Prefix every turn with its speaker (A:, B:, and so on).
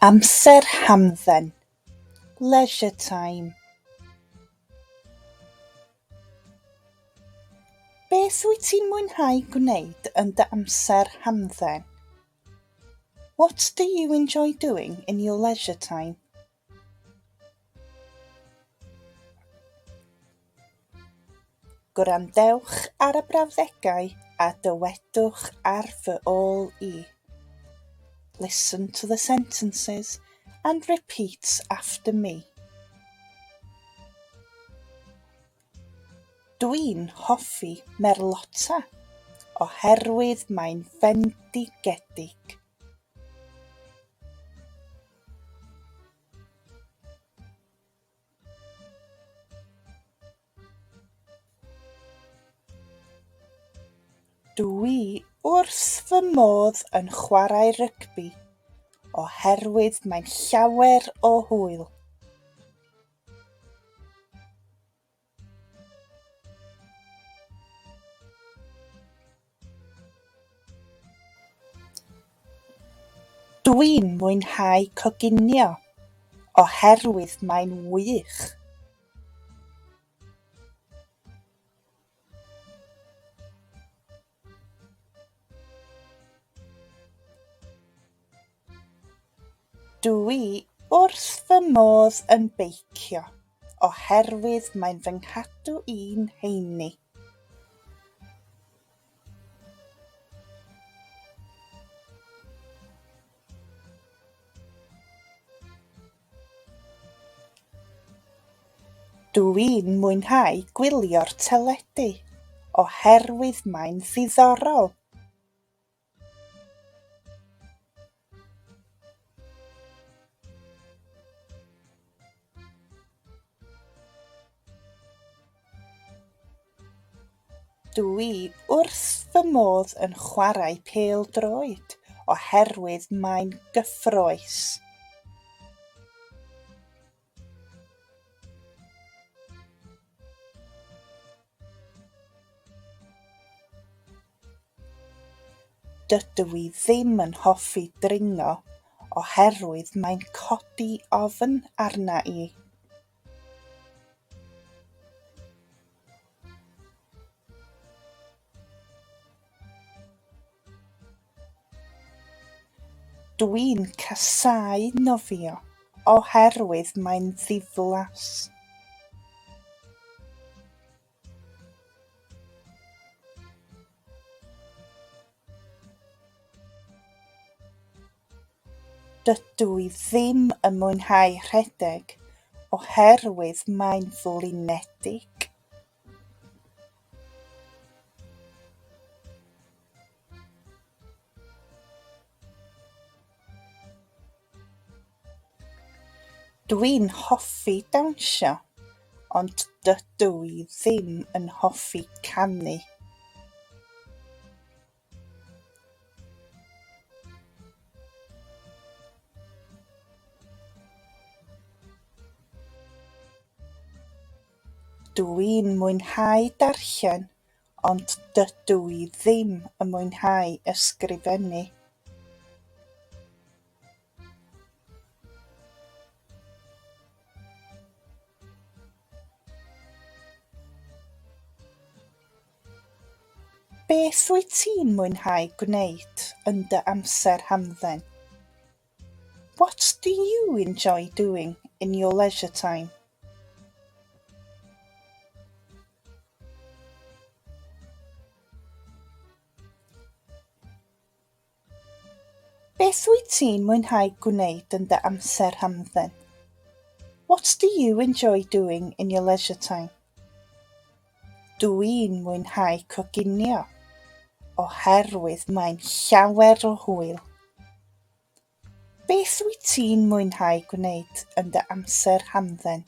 A: Amser Hamdden, leisure time. Beth wyt ti'n mwynhau gwneud yn dy amser hamdden? What do you enjoy doing in your leisure time? Gwrandewch ar y brawddegau a dywedwch ar fy ôl i. Listen to the sentences and repeat after me. Dwi'n hoffi merlota oherwydd mae'n fendigedig. Dwi wrth fy modd yn chwarae rygbi oherwydd mae'n llawer o hwyl. Dwi'n mwynhau coginio oherwydd mae'n wych. Dwi wrth fy modd yn beicio oherwydd mae'n fy nghadw i'n heini. Dwi'n mwynhau gwylio'r teledu oherwydd mae'n ddiddorol. Dwi wrth fy modd yn chwarae pêl-droed oherwydd mae'n gyffrous. Dydw i ddim yn hoffi dringo oherwydd mae'n codi ofn arna i. Dwi'n casáu nofio oherwydd mae'n ddiflas. Dydw i ddim yn mwynhau rhedeg oherwydd mae'n flinedig. Dwi'n hoffi dawnsio, ond dydw i ddim yn hoffi canu. Dwi'n mwynhau darllen, ond dydw i ddim yn mwynhau ysgrifennu. Beth wyt ti'n mwynhau gwneud yn dy amser hamdden? What do you enjoy doing in your leisure time? Beth wyt ti'n mwynhau gwneud yn dy amser hamdden? What do you enjoy doing in your leisure time? Dwi'n mwynhau coginio oherwydd mae'n llawer o hwyl. Beth wyt ti'n mwynhau gwneud yn dy amser hamdden?